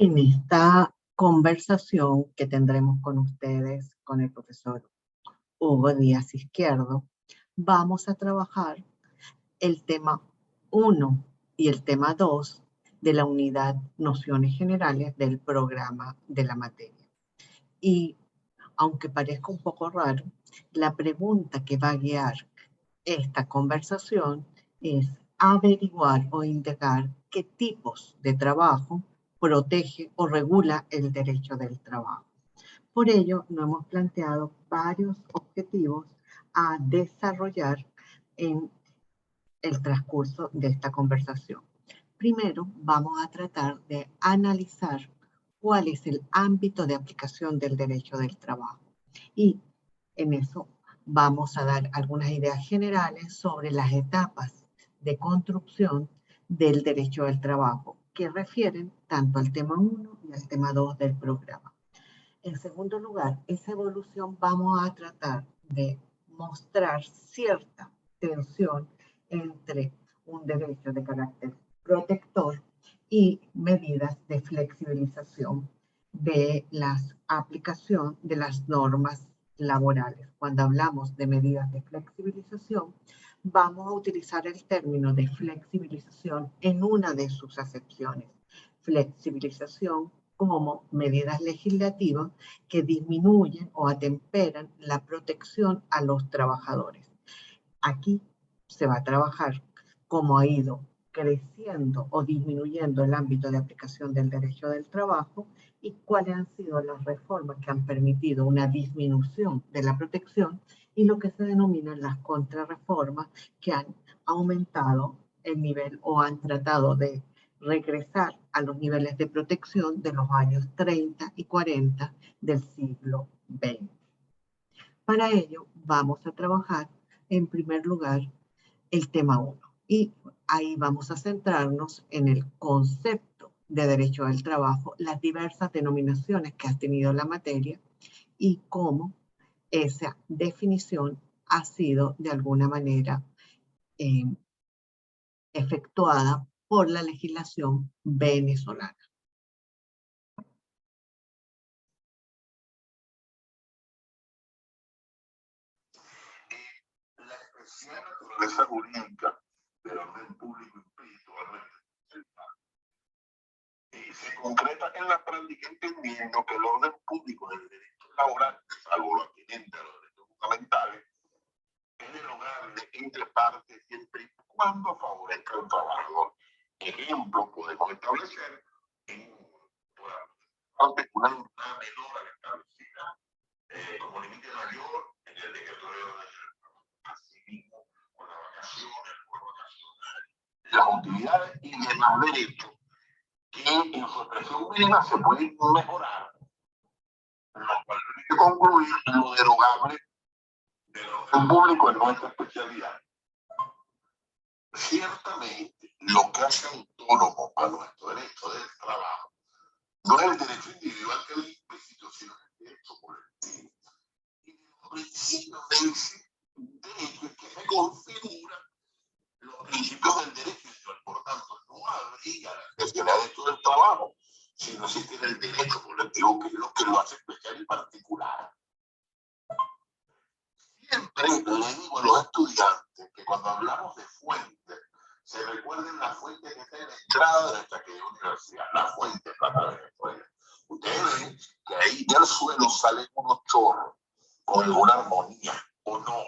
En esta conversación que tendremos con ustedes, con el profesor Hugo Díaz Izquierdo, vamos a trabajar el tema 1 y el tema 2 de la unidad Nociones Generales del programa de la materia. Y aunque parezca un poco raro, la pregunta que va a guiar esta conversación es averiguar o indagar qué tipos de trabajo protege o regula el derecho del trabajo. Por ello, nos hemos planteado varios objetivos a desarrollar en el transcurso de esta conversación. Primero, vamos a tratar de analizar cuál es el ámbito de aplicación del derecho del trabajo. Y en eso vamos a dar algunas ideas generales sobre las etapas de construcción del derecho del trabajo, que refieren tanto al tema 1 y al tema 2 del programa. En segundo lugar, esa evolución vamos a tratar de mostrar cierta tensión entre un derecho de carácter protector y medidas de flexibilización de la aplicación de las normas laborales. Cuando hablamos de medidas de flexibilización, vamos a utilizar el término de flexibilización en una de sus acepciones. Flexibilización como medidas legislativas que disminuyen o atemperan la protección a los trabajadores. Aquí se va a trabajar cómo ha ido creciendo o disminuyendo el ámbito de aplicación del derecho del trabajo y cuáles han sido las reformas que han permitido una disminución de la protección y lo que se denominan las contrarreformas que han aumentado el nivel o han tratado de regresar a los niveles de protección de los años 30 y 40 del siglo XX. Para ello vamos a trabajar en primer lugar el tema 1 y ahí vamos a centrarnos en el concepto de derecho al trabajo, las diversas denominaciones que ha tenido la materia y cómo esa definición ha sido de alguna manera efectuada por la legislación venezolana. La especial naturaleza jurídica del orden público espiritualmente se concreta en la práctica entendiendo que el orden público del derecho laboral, salvo lo atinente a los derechos fundamentales, es derogable entre partes siempre y cuando favorezca al trabajador. Ejemplo, podemos establecer una jornada menor a la establecida como límite mayor en el decreto de orden. Asimismo, con las vacaciones, el juego vacacional, las utilidades y demás derechos que en su expresión mínima se pueden mejorar, lo cual permite concluir lo derogable del orden público en nuestra especialidad. Ciertamente, lo que hace autónomo a nuestro derecho del trabajo no es el derecho individual que es implícito, sino el derecho colectivo. Y los principios de ese derecho es que se configuran los principios del derecho individual. Por tanto, no habría la especialidad de derecho del trabajo si no existiera el derecho colectivo, que es lo que lo hace especial y particular. Siempre le digo a los estudiantes que cuando hablamos de fuentes, se recuerden la fuente que está en la entrada de nuestra querida universidad, la fuente para Venezuela. Ustedes ven que ahí del suelo salen unos chorros con alguna armonía, o no.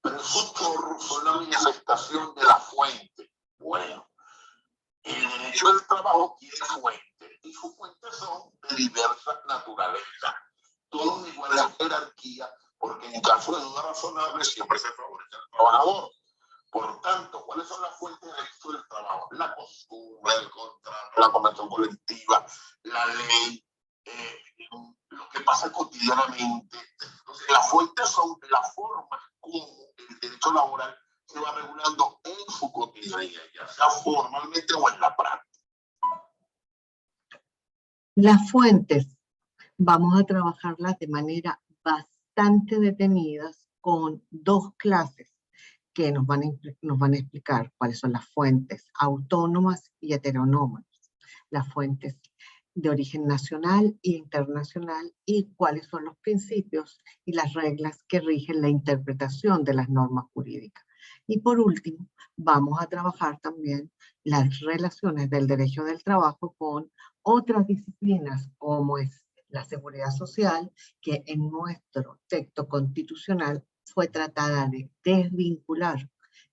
Pero esos chorros son la manifestación de la fuente. Bueno, el derecho del trabajo tiene fuentes, y sus fuentes son de diversas naturalezas. Todos de igual jerarquía, porque en caso de duda razonable siempre se favorece al trabajador. Por tanto, ¿cuáles son las fuentes del derecho del trabajo? La costumbre, el contrato, la convención colectiva, la ley, lo que pasa cotidianamente. Entonces, las fuentes son las formas como el derecho laboral se va regulando en su cotidianidad, ya sea formalmente o en la práctica. Las fuentes vamos a trabajarlas de manera bastante detenidas con dos clases que nos van a explicar cuáles son las fuentes autónomas y heteronómanas. Las fuentes de origen nacional e internacional y cuáles son los principios y las reglas que rigen la interpretación de las normas jurídicas. Y por último, vamos a trabajar también las relaciones del derecho del trabajo con otras disciplinas como es la seguridad social, que en nuestro texto constitucional fue tratada de desvincular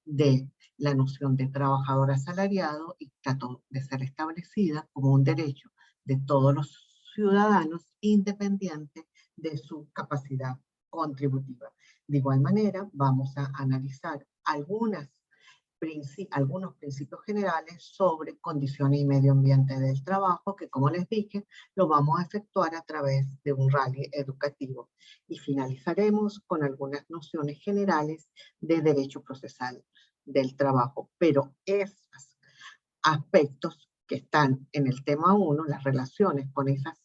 de la noción de trabajador asalariado y trató de ser establecida como un derecho de todos los ciudadanos independiente de su capacidad contributiva. De igual manera, vamos a analizar algunos principios generales sobre condiciones y medio ambiente del trabajo, que como les dije, lo vamos a efectuar a través de un rally educativo. Y finalizaremos con algunas nociones generales de derecho procesal del trabajo, pero esos aspectos que están en el tema 1, las relaciones con esas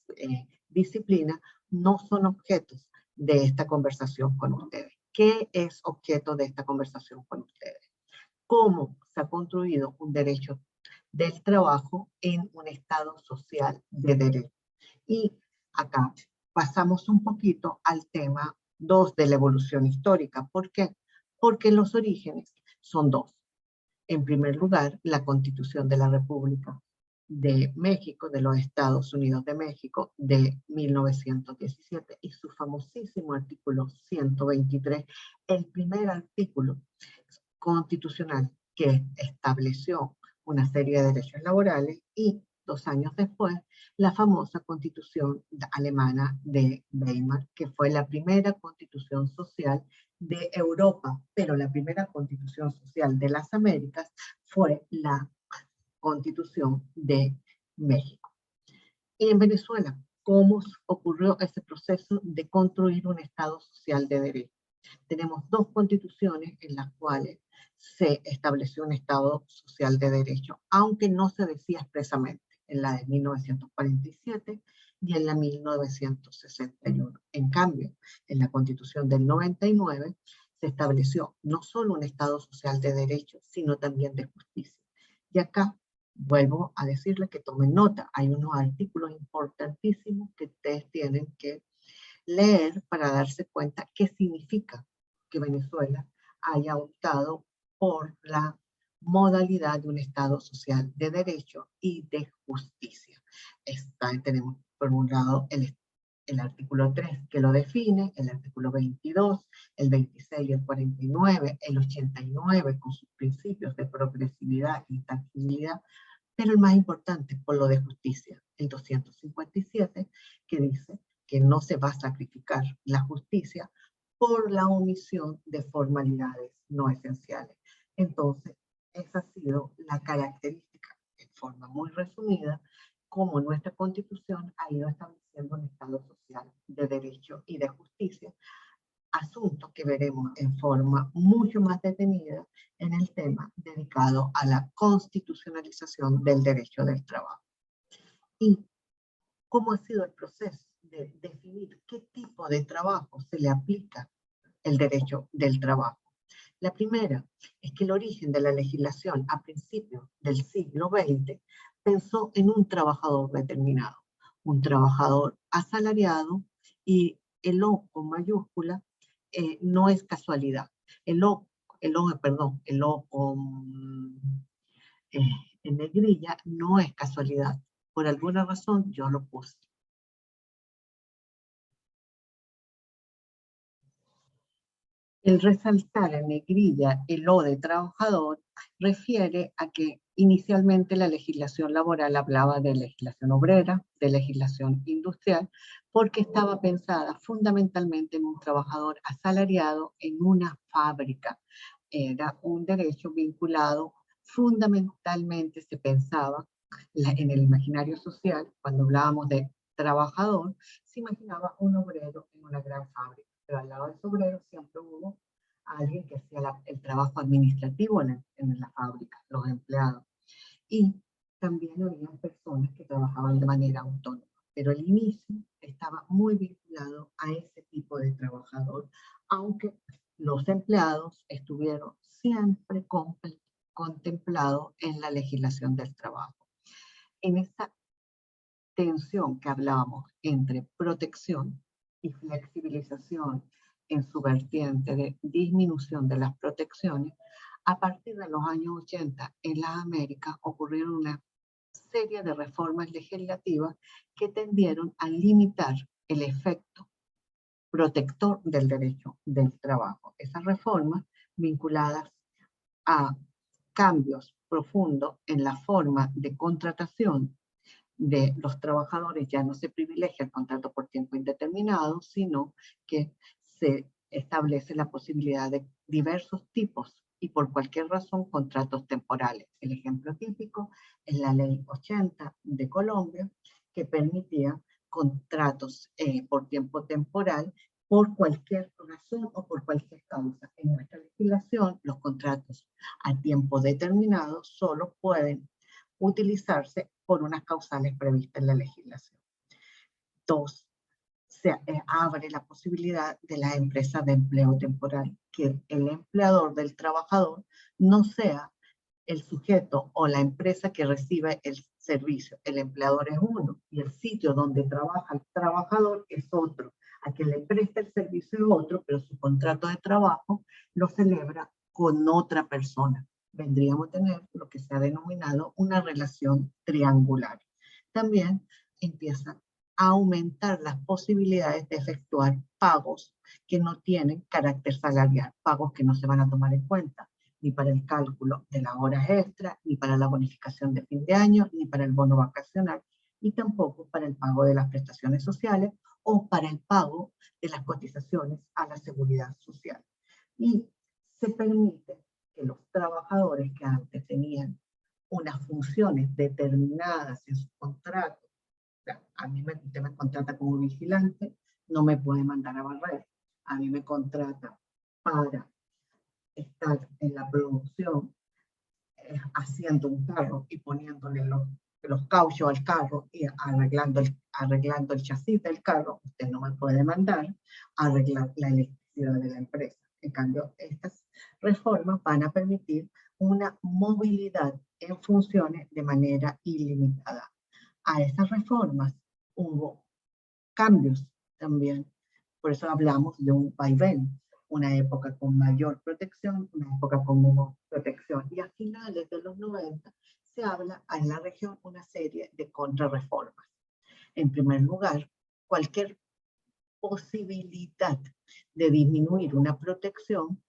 disciplinas, no son objetos de esta conversación con ustedes. ¿Qué es objeto de esta conversación con ustedes? ¿Cómo se ha construido un derecho del trabajo en un estado social de derecho? Y acá pasamos un poquito al tema 2 de la evolución histórica. ¿Por qué? Porque los orígenes son dos. En primer lugar, la Constitución de la República de México, de los Estados Unidos de México, de 1917, y su famosísimo artículo 123, el primer artículo constitucional que estableció una serie de derechos laborales, y 2 años después, la famosa Constitución alemana de Weimar, que fue la primera constitución social de Europa, pero la primera constitución social de las Américas fue la Constitución de México. Y en Venezuela, ¿cómo ocurrió ese proceso de construir un Estado social de derecho? Tenemos 2 constituciones en las cuales se estableció un Estado social de derecho, aunque no se decía expresamente, en la de 1947 y en la 1961. En cambio, en la Constitución del 99 se estableció no solo un Estado social de derecho, sino también de justicia. Y acá vuelvo a decirles que tomen nota, hay unos artículos importantísimos que ustedes tienen que leer para darse cuenta qué significa que Venezuela haya optado por la modalidad de un Estado social de derecho y de justicia. Tenemos por un lado el artículo 3 que lo define, el artículo 22, el 26 y el 49, el 89 con sus principios de progresividad y tangibilidad, pero el más importante por lo de justicia, el 257, que dice que no se va a sacrificar la justicia por la omisión de formalidades no esenciales. Entonces, esa ha sido la característica, en forma muy resumida, como nuestra Constitución ha ido estableciendo un Estado social de derecho y de justicia, asunto que veremos en forma mucho más detenida en el tema dedicado a la constitucionalización del derecho del trabajo. Y cómo ha sido el proceso de definir qué tipo de trabajo se le aplica el derecho del trabajo. La primera es que el origen de la legislación a principios del siglo XX pensó en un trabajador determinado, un trabajador asalariado, y el O con mayúscula no es casualidad. El O con eh, en negrilla no es casualidad. Por alguna razón yo lo puse. El resaltar en negrilla el O de trabajador refiere a que inicialmente la legislación laboral hablaba de legislación obrera, de legislación industrial, porque estaba pensada fundamentalmente en un trabajador asalariado en una fábrica. Era un derecho vinculado fundamentalmente, se pensaba en el imaginario social, cuando hablábamos de trabajador, se imaginaba un obrero en una gran fábrica, pero al lado de ese obrero siempre hubo alguien que hacía el trabajo administrativo en la fábrica, los empleados. Y también había personas que trabajaban de manera autónoma, pero el inicio estaba muy vinculado a ese tipo de trabajador, aunque los empleados estuvieron siempre contemplados en la legislación del trabajo. En esta tensión que hablábamos entre protección y flexibilización en su vertiente de disminución de las protecciones, a partir de los años 80 en las Américas ocurrieron una serie de reformas legislativas que tendieron a limitar el efecto protector del derecho del trabajo. Esas reformas vinculadas a cambios profundos en la forma de contratación de los trabajadores. Ya no se privilegia el contrato por tiempo indeterminado, sino que se establece la posibilidad de diversos tipos y por cualquier razón contratos temporales. El ejemplo típico es la Ley 80 de Colombia, que permitía contratos por tiempo temporal por cualquier razón o por cualquier causa. En nuestra legislación, los contratos a tiempo determinado solo pueden utilizarse por unas causales previstas en la legislación. Dos, se abre la posibilidad de las empresas de empleo temporal, que el empleador del trabajador no sea el sujeto o la empresa que recibe el servicio. El empleador es uno y el sitio donde trabaja el trabajador es otro. A quien le presta el servicio es otro, pero su contrato de trabajo lo celebra con otra persona. Vendríamos a tener lo que se ha denominado una relación triangular. También empiezan a aumentar las posibilidades de efectuar pagos que no tienen carácter salarial, pagos que no se van a tomar en cuenta ni para el cálculo de las horas extra, ni para la bonificación de fin de año, ni para el bono vacacional, y tampoco para el pago de las prestaciones sociales o para el pago de las cotizaciones a la seguridad social. Y se permite que los trabajadores que antes tenían unas funciones determinadas en su contrato, o sea, a mí usted me contrata como vigilante, no me puede mandar a barrer, a mí me contrata para estar en la producción haciendo un carro y poniéndole los cauchos al carro y arreglando el chasis del carro, usted no me puede mandar a arreglar la electricidad de la empresa. En cambio, estas reformas van a permitir una movilidad en funciones de manera ilimitada. A esas reformas hubo cambios también, por eso hablamos de un vaivén, una época con mayor protección, una época con menor protección. Y a finales de los 90 se habla en la región una serie de contrarreformas. En primer lugar, cualquier posibilidad de disminuir una protección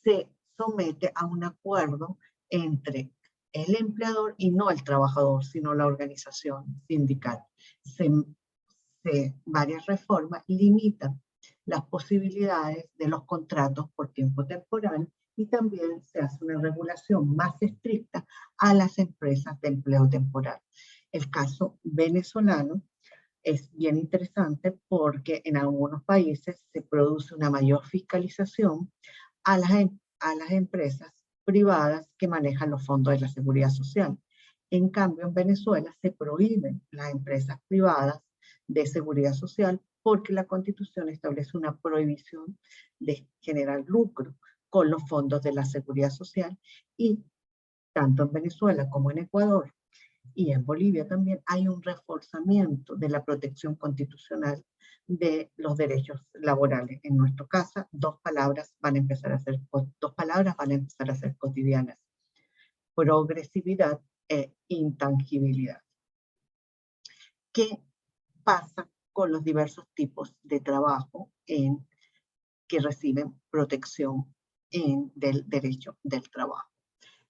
se somete a un acuerdo entre el empleador y no el trabajador, sino la organización sindical. Varias reformas limitan las posibilidades de los contratos por tiempo temporal y también se hace una regulación más estricta a las empresas de empleo temporal. El caso venezolano es bien interesante porque en algunos países se produce una mayor fiscalización a las empresas privadas que manejan los fondos de la seguridad social. En cambio, en Venezuela se prohíben las empresas privadas de seguridad social porque la Constitución establece una prohibición de generar lucro con los fondos de la seguridad social, y tanto en Venezuela como en Ecuador y en Bolivia también hay un reforzamiento de la protección constitucional de los derechos laborales. En nuestro caso, dos palabras van a empezar a ser cotidianas: progresividad e intangibilidad. ¿Qué pasa con los diversos tipos de trabajo que reciben protección del derecho del trabajo?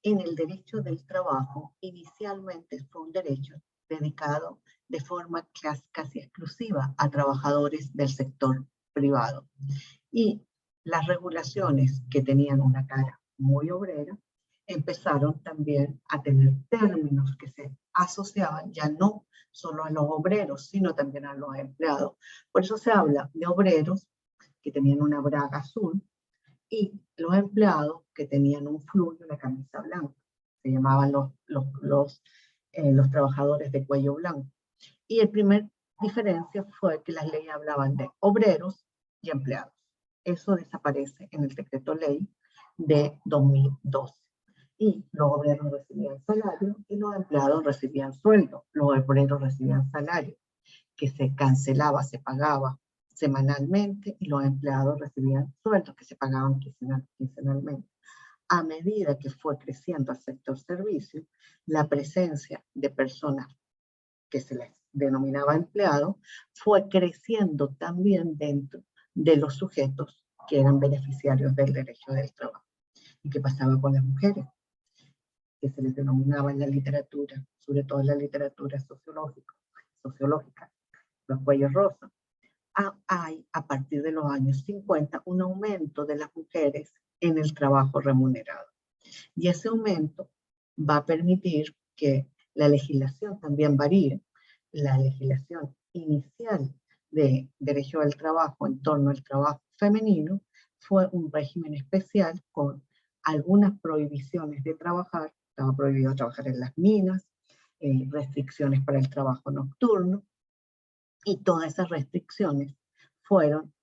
En el derecho del trabajo, inicialmente fue un derecho dedicado de forma casi exclusiva a trabajadores del sector privado. Y las regulaciones, que tenían una cara muy obrera, empezaron también a tener términos que se asociaban ya no solo a los obreros, sino también a los empleados. Por eso se habla de obreros que tenían una braga azul y los empleados que tenían un flu y una camisa blanca. Se llamaban los trabajadores de cuello blanco. Y el primer diferencia fue que las leyes hablaban de obreros y empleados. Eso desaparece en el decreto ley de 2012. Y los obreros recibían salario y los empleados recibían sueldo. Los obreros recibían salario, que se cancelaba, se pagaba semanalmente, y los empleados recibían sueldos que se pagaban quincenalmente. A medida que fue creciendo el sector servicio, la presencia de personas que se les denominaba empleados fue creciendo también dentro de los sujetos que eran beneficiarios del derecho del trabajo. ¿Y qué pasaba con las mujeres? Que se les denominaba en la literatura, sobre todo en la literatura sociológica, los cuellos rosas. Hay, a partir de los años 50, un aumento de las mujeres en el trabajo remunerado. Y ese aumento va a permitir que la legislación también varíe. La legislación inicial de derecho al trabajo en torno al trabajo femenino fue un régimen especial con algunas prohibiciones de trabajar. Estaba prohibido trabajar en las minas, restricciones para el trabajo nocturno, y todas esas restricciones fueron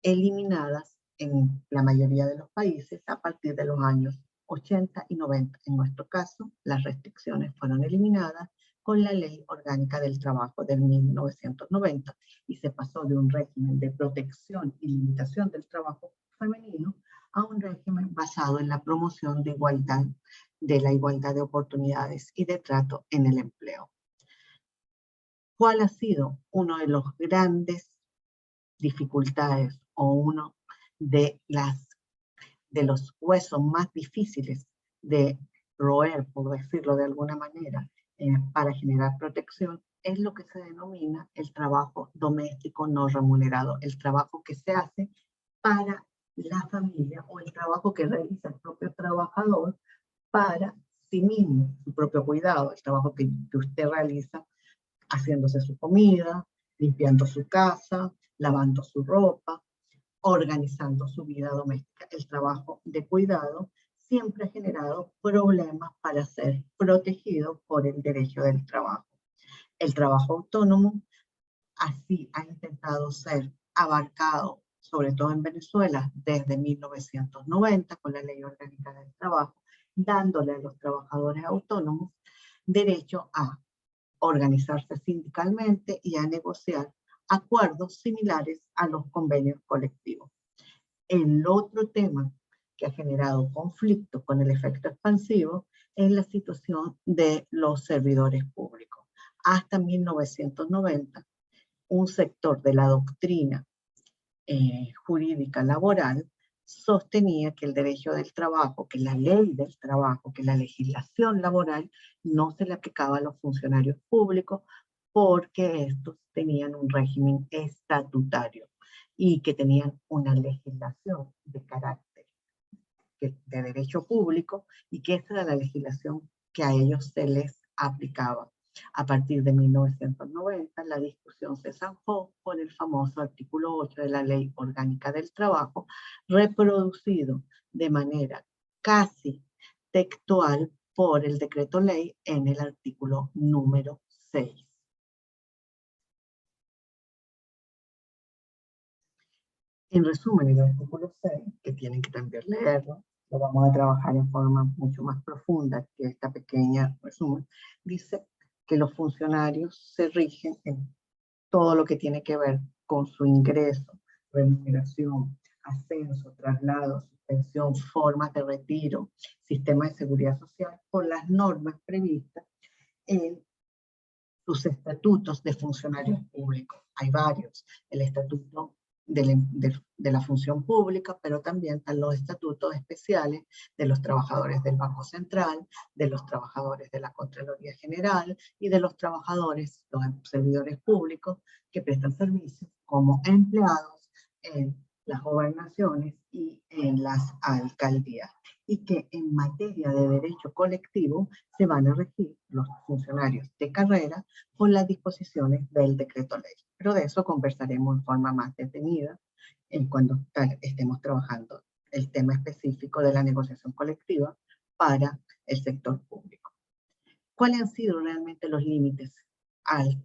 eliminadas en la mayoría de los países a partir de los años 80 y 90. En nuestro caso, las restricciones fueron eliminadas con la Ley Orgánica del Trabajo de 1990 y se pasó de un régimen de protección y limitación del trabajo femenino a un régimen basado en la promoción de la igualdad de oportunidades y de trato en el empleo. ¿Cuál ha sido uno de los grandes dificultades o uno de los huesos más difíciles de roer, por decirlo de alguna manera, para generar protección? Es lo que se denomina el trabajo doméstico no remunerado, el trabajo que se hace para la familia o el trabajo que realiza el propio trabajador para sí mismo, su propio cuidado, el trabajo que usted realiza haciéndose su comida, limpiando su casa, lavando su ropa, organizando su vida doméstica. El trabajo de cuidado siempre ha generado problemas para ser protegido por el derecho del trabajo. El trabajo autónomo así ha intentado ser abarcado, sobre todo en Venezuela, desde 1990 con la Ley Orgánica del Trabajo, dándole a los trabajadores autónomos derecho a organizarse sindicalmente y a negociar acuerdos similares a los convenios colectivos. El otro tema que ha generado conflicto con el efecto expansivo es la situación de los servidores públicos. Hasta 1990, un sector de la doctrina jurídica laboral sostenía que el derecho del trabajo, que la ley del trabajo, que la legislación laboral no se le aplicaba a los funcionarios públicos porque estos tenían un régimen estatutario y que tenían una legislación de carácter de derecho público, y que esa era la legislación que a ellos se les aplicaba. A partir de 1990, la discusión se zanjó con el famoso artículo 8 de la Ley Orgánica del Trabajo, reproducido de manera casi textual por el decreto ley en el artículo número 6. En resumen, el artículo 6, que tienen que también leerlo, lo vamos a trabajar en forma mucho más profunda que esta pequeña resumen, dice que los funcionarios se rigen en todo lo que tiene que ver con su ingreso, remuneración, ascenso, traslado, suspensión, formas de retiro, sistema de seguridad social, por las normas previstas en sus estatutos de funcionarios públicos. Hay varios. El estatuto de la función pública, pero también están los estatutos especiales de los trabajadores del Banco Central, de los trabajadores de la Contraloría General y de los trabajadores, los servidores públicos que prestan servicios como empleados en las gobernaciones y en las alcaldías, y que en materia de derecho colectivo se van a regir los funcionarios de carrera por las disposiciones del decreto ley. Pero de eso conversaremos en forma más detenida cuando estemos trabajando el tema específico de la negociación colectiva para el sector público. ¿Cuáles han sido realmente los límites al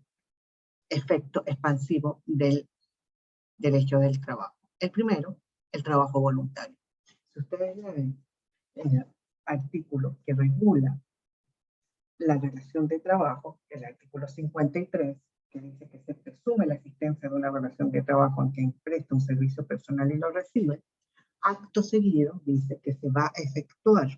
efecto expansivo del derecho del trabajo? El primero, el trabajo voluntario. Si ustedes leen artículo que regula la relación de trabajo, el artículo 53, que dice que se presume la existencia de una relación de trabajo en quien presta un servicio personal y lo recibe, acto seguido dice que se va a efectuar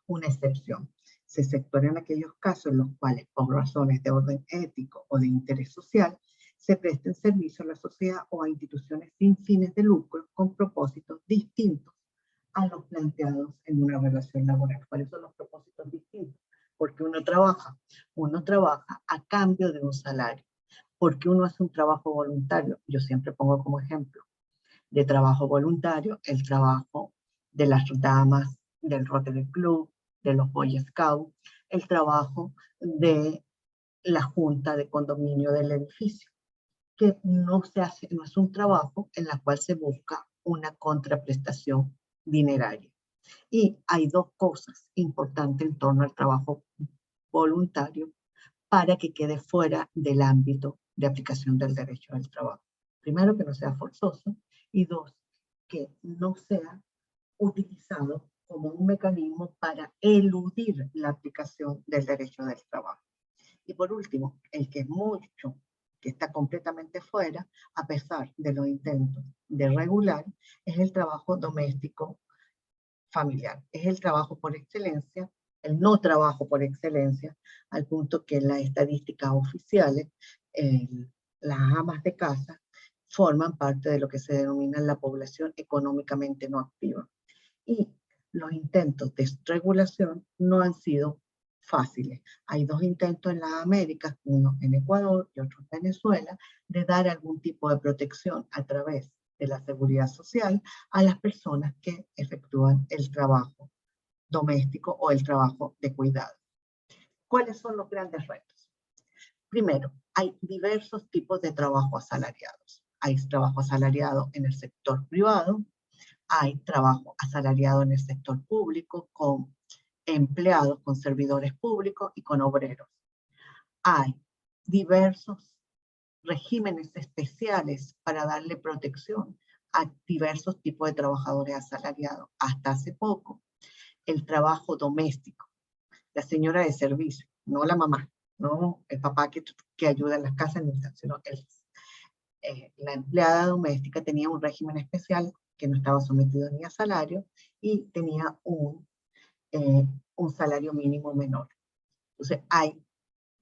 una excepción. Se exceptuarán aquellos casos en los cuales, por razones de orden ético o de interés social, se presten servicio a la sociedad o a instituciones sin fines de lucro con propósitos distintos a los planteados en una relación laboral. ¿Cuáles son los propósitos distintos? Porque uno trabaja a cambio de un salario. Porque uno hace un trabajo voluntario. Yo siempre pongo como ejemplo de trabajo voluntario el trabajo de las damas del Rotary Club, de los Boy Scouts, el trabajo de la junta de condominio del edificio, que no se hace, no es un trabajo en el cual se busca una contraprestación dineraria. Y hay dos cosas importantes en torno al trabajo voluntario para que quede fuera del ámbito de aplicación del derecho del trabajo. Primero, que no sea forzoso, y dos, que no sea utilizado como un mecanismo para eludir la aplicación del derecho del trabajo. Y por último, el que es mucho, que está completamente fuera, a pesar de los intentos de regular, es el trabajo doméstico familiar. Es el trabajo por excelencia, el no trabajo por excelencia, al punto que en las estadísticas oficiales, las amas de casa forman parte de lo que se denomina la población económicamente no activa. Y los intentos de regulación no han sido fáciles. Hay dos intentos en las Américas, uno en Ecuador y otro en Venezuela, de dar algún tipo de protección a través de la seguridad social a las personas que efectúan el trabajo doméstico o el trabajo de cuidado. ¿Cuáles son los grandes retos? Primero, hay diversos tipos de trabajo asalariados. Hay trabajo asalariado en el sector privado, hay trabajo asalariado en el sector público con empleados, con servidores públicos y con obreros. Hay diversos regímenes especiales para darle protección a diversos tipos de trabajadores asalariados. Hasta hace poco, el trabajo doméstico, la señora de servicio, no la mamá, no el papá que ayuda en las casas, sino la empleada doméstica tenía un régimen especial que no estaba sometido ni a salario y tenía un salario mínimo menor. Entonces hay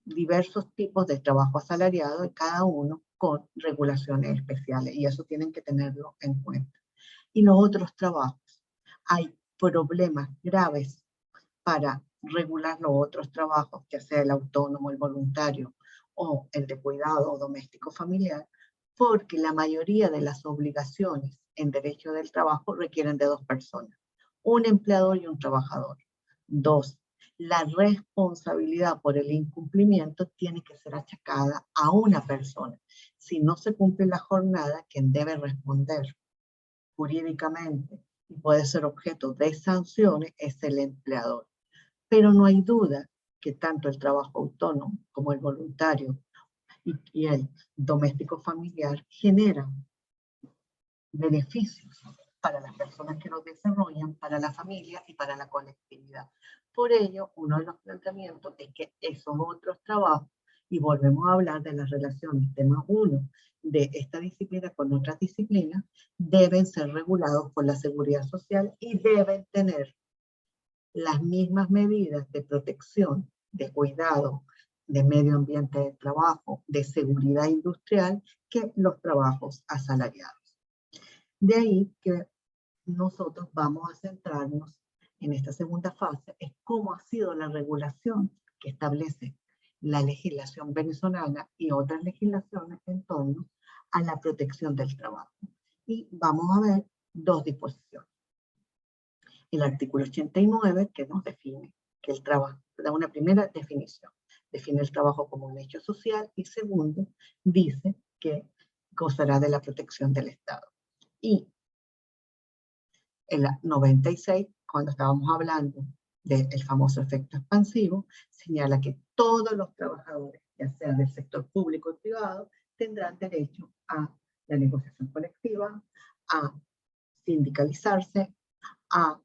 diversos tipos de trabajo asalariado y cada uno con regulaciones especiales y eso tienen que tenerlo en cuenta. Y los otros trabajos, hay problemas graves para regular los otros trabajos, ya sea el autónomo, el voluntario o el de cuidado o doméstico familiar, porque la mayoría de las obligaciones en derecho del trabajo requieren de dos personas, un empleador y un trabajador. Dos, la responsabilidad por el incumplimiento tiene que ser achacada a una persona. Si no se cumple la jornada, quien debe responder jurídicamente y puede ser objeto de sanciones es el empleador. Pero no hay duda que tanto el trabajo autónomo como el voluntario y el doméstico familiar generan beneficios para las personas que los desarrollan, para la familia y para la colectividad. Por ello, uno de los planteamientos es que esos otros trabajos, y volvemos a hablar de las relaciones, tema 1 de esta disciplina con otras disciplinas, deben ser regulados por la seguridad social y deben tener las mismas medidas de protección, de cuidado, de medio ambiente de trabajo, de seguridad industrial que los trabajos asalariados. De ahí que nosotros vamos a centrarnos en esta segunda fase, es cómo ha sido la regulación que establece la legislación venezolana y otras legislaciones en torno a la protección del trabajo. Y vamos a ver dos disposiciones. El artículo 89, que nos define que el trabajo, da una primera definición, define el trabajo como un hecho social, y segundo, dice que gozará de la protección del Estado. Y en la 96, cuando estábamos hablando del famoso efecto expansivo, señala que todos los trabajadores, ya sea del sector público y privado, tendrán derecho a la negociación colectiva, a sindicalizarse, a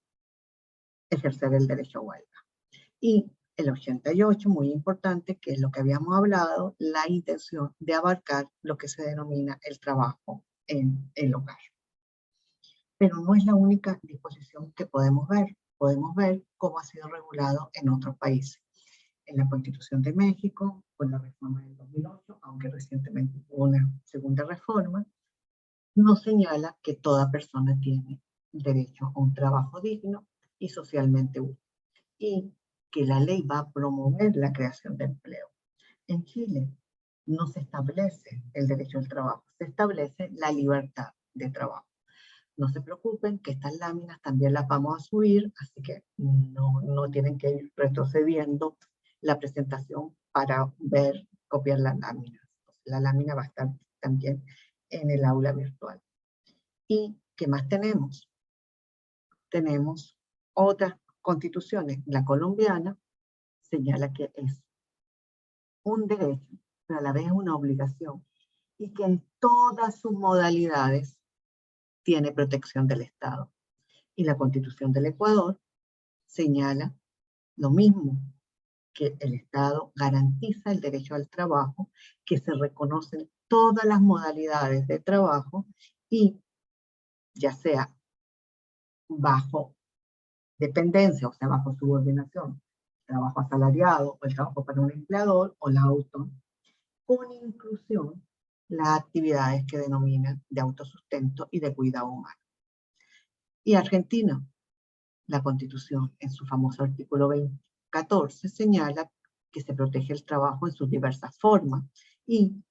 ejercer el derecho a huelga. Y el 88, muy importante, que es lo que habíamos hablado, la intención de abarcar lo que se denomina el trabajo en el hogar. Pero no es la única disposición que podemos ver. Podemos ver cómo ha sido regulado en otros países. En la Constitución de México, con la reforma del 2008, aunque recientemente hubo una segunda reforma, nos señala que toda persona tiene derecho a un trabajo digno y socialmente útil, y que la ley va a promover la creación de empleo. En Chile no se establece el derecho al trabajo, se establece la libertad de trabajo. No se preocupen que estas láminas también las vamos a subir, así que no tienen que ir retrocediendo la presentación para ver, copiar las láminas. La lámina va a estar también en el aula virtual. ¿Y qué más tenemos? Tenemos otras constituciones. La colombiana señala que es un derecho, pero a la vez una obligación, y que en todas sus modalidades tiene protección del Estado. Y la Constitución del Ecuador señala lo mismo, que el Estado garantiza el derecho al trabajo, que se reconocen todas las modalidades de trabajo y ya sea bajo dependencia, o sea, bajo subordinación, trabajo asalariado o el trabajo para un empleador o la auto, con inclusión las actividades que denominan de autosustento y de cuidado humano. Y Argentina, la Constitución, en su famoso artículo 14, señala que se protege el trabajo en sus diversas formas y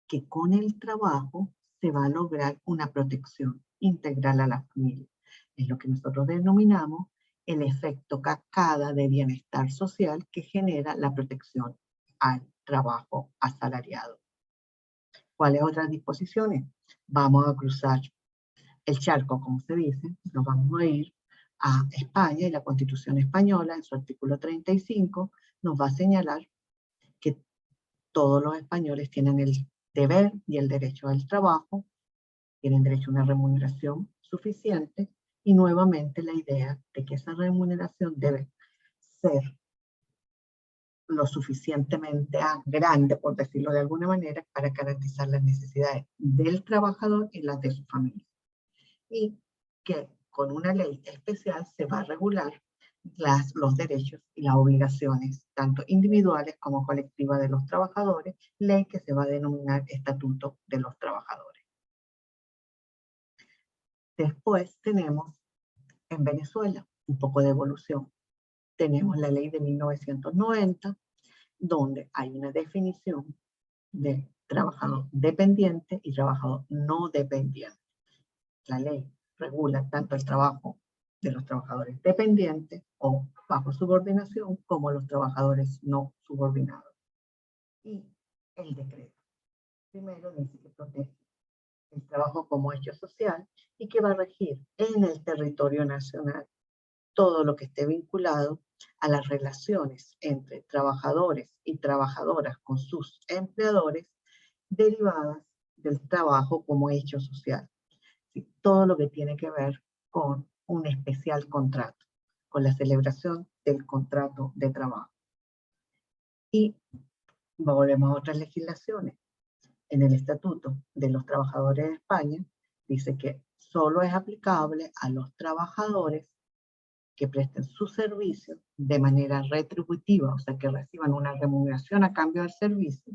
que con el trabajo se va a lograr una protección integral a la familia. Es lo que nosotros denominamos el efecto cascada de bienestar social que genera la protección al trabajo asalariado. ¿Cuáles otras disposiciones? Vamos a cruzar el charco, como se dice, nos vamos a ir a España, y la Constitución española, en su artículo 35, nos va a señalar que todos los españoles tienen el deber y el derecho al trabajo, tienen derecho a una remuneración suficiente, y nuevamente la idea de que esa remuneración debe ser lo suficientemente grande, por decirlo de alguna manera, para garantizar las necesidades del trabajador y las de su familia. Y que con una ley especial se va a regular los derechos y las obligaciones, tanto individuales como colectivas de los trabajadores, ley que se va a denominar Estatuto de los Trabajadores. Después tenemos en Venezuela un poco de evolución. Tenemos la ley de 1990, donde hay una definición de trabajador dependiente y trabajador no dependiente. La ley regula tanto el trabajo de los trabajadores dependientes o bajo subordinación como los trabajadores no subordinados. Y el decreto primero dice que protege el trabajo como hecho social y que va a regir en el territorio nacional todo lo que esté vinculado a las relaciones entre trabajadores y trabajadoras con sus empleadores derivadas del trabajo como hecho social. Todo lo que tiene que ver con un especial contrato, con la celebración del contrato de trabajo. Y volvemos a otras legislaciones. En el Estatuto de los Trabajadores de España dice que solo es aplicable a los trabajadores que presten su servicio de manera retributiva, o sea, que reciban una remuneración a cambio del servicio,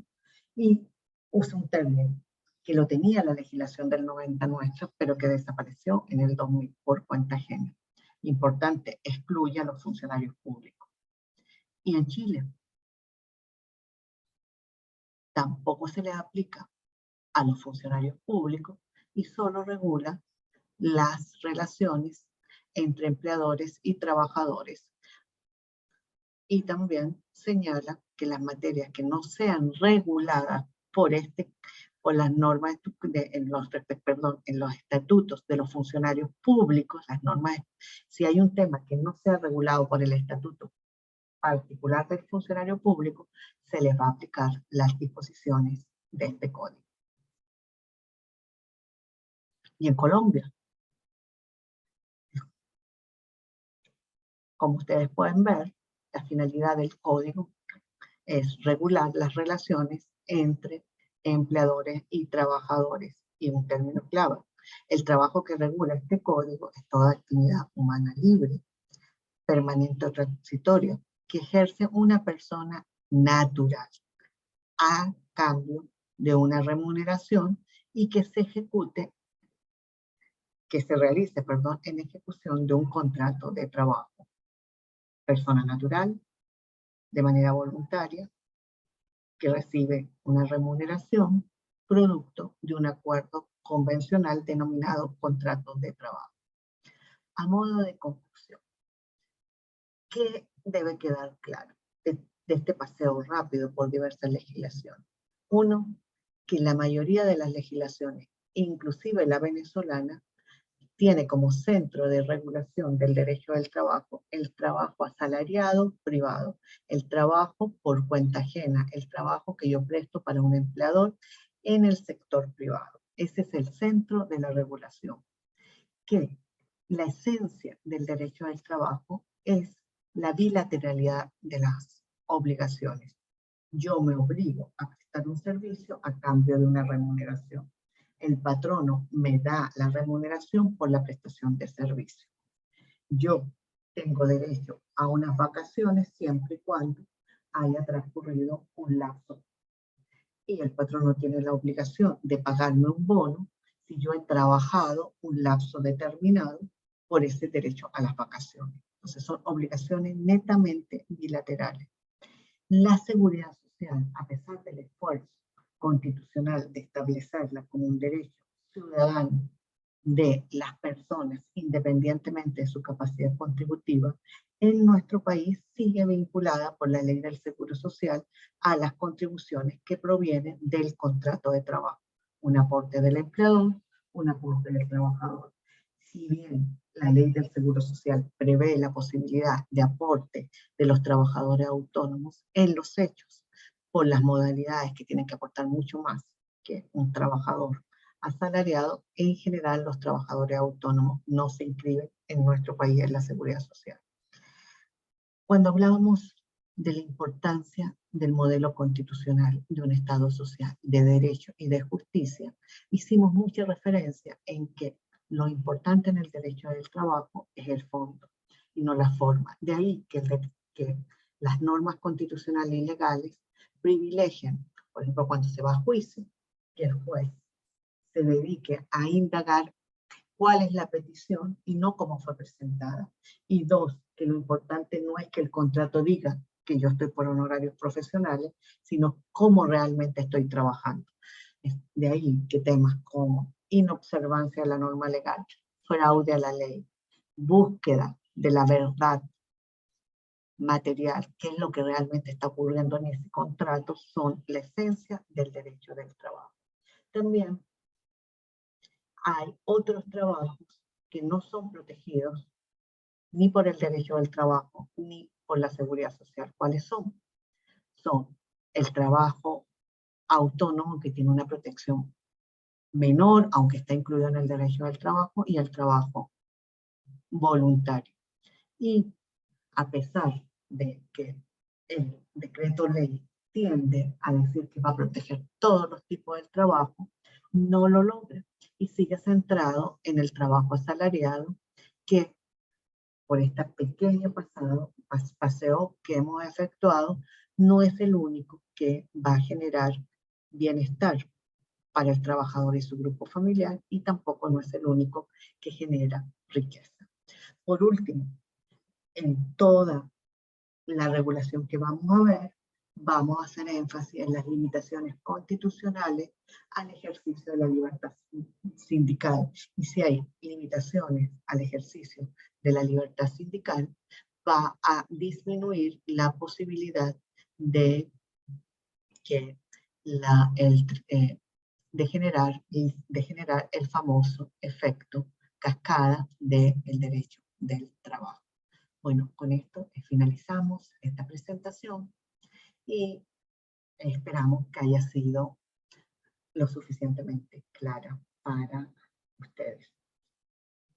y usa un término que lo tenía la legislación del 99, pero que desapareció en el 2000 por cuenta ajena. Importante, excluye a los funcionarios públicos. Y en Chile tampoco se le aplica a los funcionarios públicos y solo regula las relaciones entre empleadores y trabajadores. Y también señala que las materias que no sean reguladas por las normas en los estatutos de los funcionarios públicos, las normas, si hay un tema que no sea regulado por el estatuto particular del funcionario público, se les va a aplicar las disposiciones de este código. Y en Colombia, Como ustedes pueden ver, la finalidad del código es regular las relaciones entre empleadores y trabajadores. Y un término clave, el trabajo que regula este código es toda actividad humana libre, permanente o transitoria, que ejerce una persona natural a cambio de una remuneración y que se realice, en ejecución de un contrato de trabajo. Persona natural, de manera voluntaria, que recibe una remuneración producto de un acuerdo convencional denominado contrato de trabajo. A modo de conclusión, ¿qué debe quedar claro de este paseo rápido por diversas legislaciones? Uno, que la mayoría de las legislaciones, inclusive la venezolana, tiene como centro de regulación del derecho del trabajo el trabajo asalariado privado, el trabajo por cuenta ajena, el trabajo que yo presto para un empleador en el sector privado. Ese es el centro de la regulación. Que la esencia del derecho del trabajo es la bilateralidad de las obligaciones. Yo me obligo a prestar un servicio a cambio de una remuneración. El patrono me da la remuneración por la prestación de servicio. Yo tengo derecho a unas vacaciones siempre y cuando haya transcurrido un lapso. Y el patrono tiene la obligación de pagarme un bono si yo he trabajado un lapso determinado por ese derecho a las vacaciones. Entonces son obligaciones netamente bilaterales. La seguridad social, a pesar del esfuerzo constitucional de establecerla como un derecho ciudadano de las personas, independientemente de su capacidad contributiva, en nuestro país sigue vinculada por la ley del Seguro Social a las contribuciones que provienen del contrato de trabajo. Un aporte del empleador, un aporte del trabajador. Si bien la ley del Seguro Social prevé la posibilidad de aporte de los trabajadores autónomos, en los hechos, por las modalidades que tienen que aportar mucho más que un trabajador asalariado, en general los trabajadores autónomos no se inscriben en nuestro país en la seguridad social. Cuando hablábamos de la importancia del modelo constitucional de un Estado social, de derecho y de justicia, hicimos mucha referencia en que lo importante en el derecho del trabajo es el fondo y no la forma. De ahí que las normas constitucionales y legales privilegian, por ejemplo, cuando se va a juicio, que el juez se dedique a indagar cuál es la petición y no cómo fue presentada. Y dos, que lo importante no es que el contrato diga que yo estoy por honorarios profesionales, sino cómo realmente estoy trabajando. De ahí que temas como inobservancia de la norma legal, fraude a la ley, búsqueda de la verdad material, qué es lo que realmente está ocurriendo en ese contrato, son la esencia del derecho del trabajo. También hay otros trabajos que no son protegidos ni por el derecho del trabajo, ni por la seguridad social. ¿Cuáles son? Son el trabajo autónomo, que tiene una protección menor, aunque está incluido en el derecho del trabajo, y el trabajo voluntario. Y a pesar de que el decreto ley tiende a decir que va a proteger todos los tipos de trabajo, no lo logra y sigue centrado en el trabajo asalariado, que por este pequeño paseo que hemos efectuado, no es el único que va a generar bienestar para el trabajador y su grupo familiar, y tampoco no es el único que genera riqueza. Por último, en toda la regulación que vamos a ver, vamos a hacer énfasis en las limitaciones constitucionales al ejercicio de la libertad sindical. Y si hay limitaciones al ejercicio de la libertad sindical, va a disminuir la posibilidad de que de generar el famoso efecto cascada del derecho del trabajo. Bueno, con esto finalizamos esta presentación y esperamos que haya sido lo suficientemente clara para ustedes.